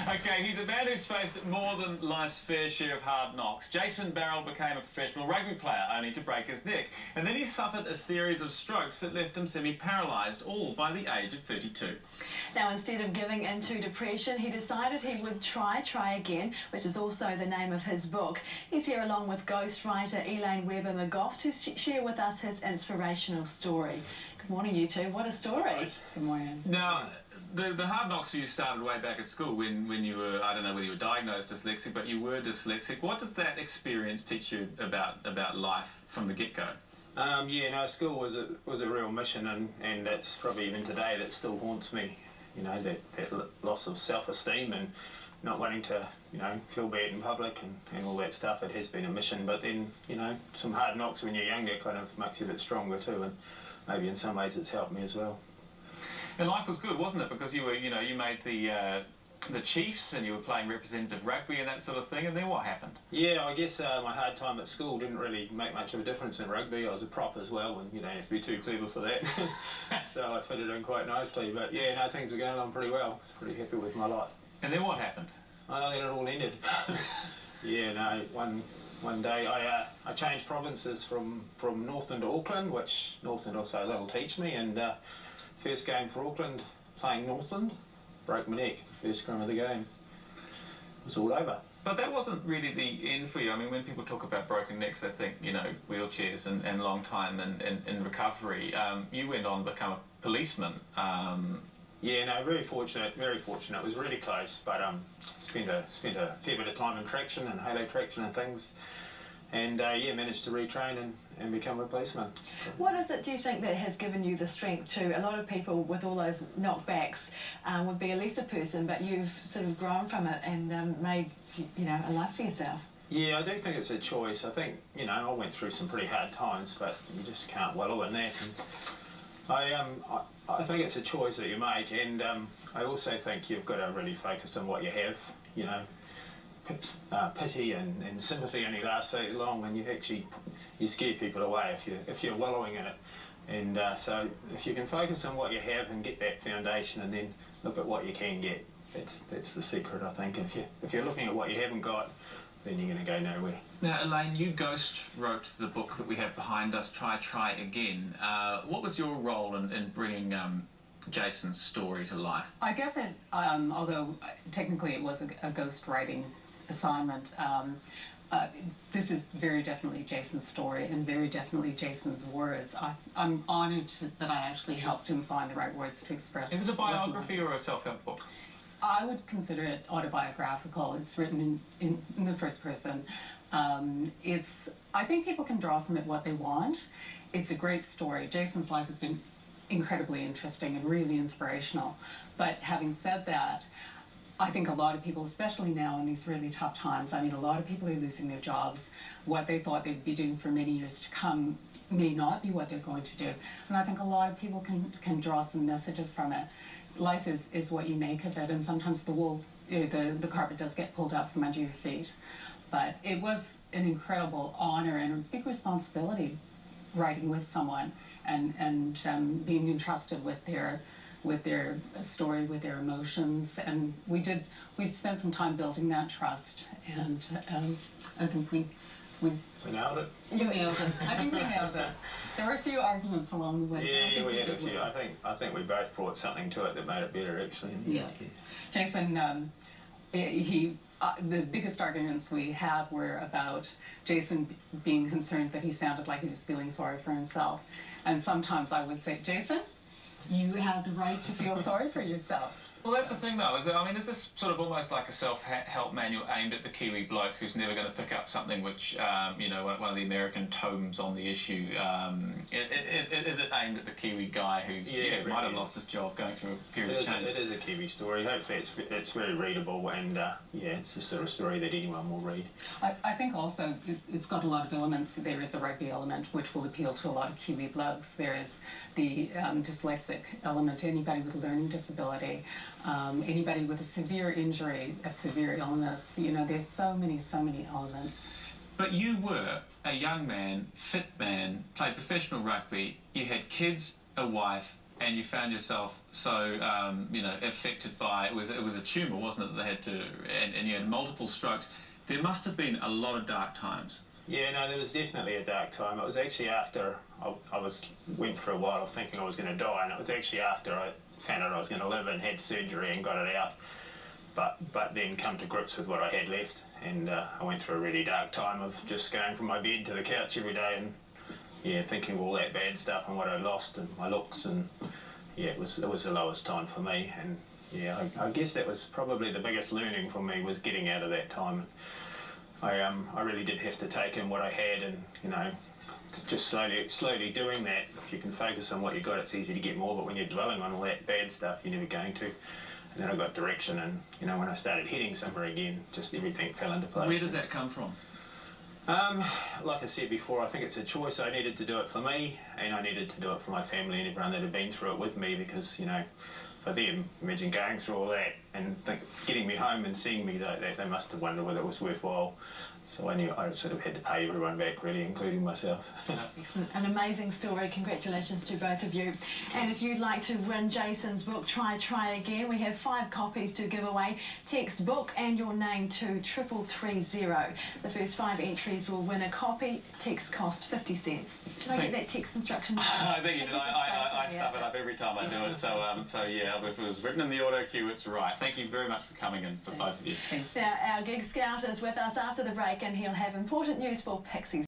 Okay, he's a man who's faced more than life's fair share of hard knocks. Jason Barrell became a professional rugby player only to break his neck, and then he suffered a series of strokes that left him semi-paralysed, all by the age of 32. Now, instead of giving into depression, he decided he would try again, which is also the name of his book. He's here along with ghostwriter Elaine McGough to share with us his inspirational story. Good morning, you two. What a story. Right. Good morning. Now, the hard knocks for you started way back at school when you were, I don't know whether you were diagnosed dyslexic, but you were dyslexic. What did that experience teach you about life from the get-go? Yeah, no, school was a real mission, and that's probably even today that still haunts me. You know, that loss of self-esteem and not wanting to, you know, feel bad in public and all that stuff. It has been a mission, but then, you know, some hard knocks when you're younger kind of makes you a bit stronger too, and maybe in some ways it's helped me as well. And life was good, wasn't it? Because you were, you know, you made the Chiefs and you were playing representative rugby and that sort of thing, and then what happened? Yeah, I guess my hard time at school didn't really make much of a difference in rugby. I was a prop as well, and you don't have to be too clever for that. So I fitted in quite nicely. But yeah, no, things were going on pretty well. Pretty happy with my lot. And then what happened? Then it all ended. Yeah, no, one day I changed provinces from Northland to Auckland, which Northland also a little teach me, and first game for Auckland, playing Northland, broke my neck, first scrum of the game. It was all over. But that wasn't really the end for you. I mean, when people talk about broken necks, they think, you know, wheelchairs and long time and recovery. You went on to become a policeman. Yeah, no, very fortunate, very fortunate. It was really close, but spent a fair bit of time in traction and halo traction and things. And yeah, managed to retrain and become a policeman. What is it, do you think, that has given you the strength to? A lot of people with all those knockbacks would be a lesser person, but you've sort of grown from it and made, you know, a life for yourself. Yeah, I do think it's a choice. I think, you know, I went through some pretty hard times, but you just can't wallow in that. And I think it's a choice that you make, and I also think you've got to really focus on what you have, you know. Pity and sympathy only lasts so long, and you scare people away if you're wallowing in it. And so if you can focus on what you have and get that foundation, and then look at what you can get, that's the secret, I think. If you're looking at what you haven't got, then you're going to go nowhere. Now, Elaine, you ghost wrote the book that we have behind us, Try Again. What was your role in bringing Jason's story to life? I guess it, although technically it was a ghost writing assignment, this is very definitely Jason's story and very definitely Jason's words. I'm honoured that I actually helped him find the right words to express. Is it a biography or a self-help book? I would consider it autobiographical. It's written in the first person. I think people can draw from it what they want. It's a great story. Jason's life has been incredibly interesting and really inspirational. But having said that, I think a lot of people, especially now in these really tough times, I mean, a lot of people are losing their jobs. What they thought they'd be doing for many years to come may not be what they're going to do. And I think a lot of people can draw some messages from it. Life is what you make of it, and sometimes the carpet does get pulled out from under your feet. But it was an incredible honor and a big responsibility writing with someone and being entrusted with their story, with their emotions, and we spent some time building that trust, and I think we nailed it. You nailed it. I think we nailed it. There were a few arguments along the way. Yeah, we had a few. I think we both brought something to it that made it better, actually. Yeah. Jason, the biggest arguments we had were about Jason being concerned that he sounded like he was feeling sorry for himself, and sometimes I would say, Jason, you have the right to feel sorry for yourself. Well, that's the thing, though. Is this sort of almost like a self-help manual aimed at the Kiwi bloke who's never going to pick up something which, you know, one of the American tomes on the issue? Is it aimed at the Kiwi guy who might have lost his job going through a period of change? It is a Kiwi story. Hopefully it's very readable, and yeah, it's the sort of story that anyone will read. I think also it's got a lot of elements. There is a rugby element which will appeal to a lot of Kiwi blokes. There is the dyslexic element, anybody with a learning disability. Anybody with a severe injury, a severe illness, you know, there's so many elements. But you were a young man, fit man, played professional rugby, you had kids, a wife, and you found yourself so affected by it was a tumour, wasn't it? That they had to, and you had multiple strokes. There must have been a lot of dark times. Yeah, no, there was definitely a dark time. It was actually after I went for a while. I was thinking I was going to die, and it was actually after I found out I was going to live and had surgery and got it out. But then come to grips with what I had left, and I went through a really dark time of just going from my bed to the couch every day, and thinking of all that bad stuff and what I'd lost and my looks, and it was the lowest time for me. And I guess that was probably the biggest learning for me, was getting out of that time. I really did have to take in what I had, and just slowly doing that. If you can focus on what you got, it's easy to get more. But when you're dwelling on all that bad stuff, you're never going to. And then I got direction, and when I started heading somewhere again, just everything fell into place. Where did that come from? Like I said before, I think it's a choice. I needed to do it for me, and I needed to do it for my family and everyone that had been through it with me, because for them, imagine going through all that and getting me home and seeing me like that, they must have wondered whether it was worthwhile. So I knew I sort of had to pay everyone back, really, including myself. Excellent. An amazing story. Congratulations to both of you. And if you'd like to win Jason's book, Try Again, we have 5 copies to give away. Text book and your name to 3330. The first 5 entries will win a copy. Text costs 50 cents. Did I get that text instruction? I think you did. I stuff it up every time I do it. So if it was written in the auto cue, it's right. Thank you very much for coming in, for both of you. Now, our gig scout is with us after the break, and he'll have important news for Pixies.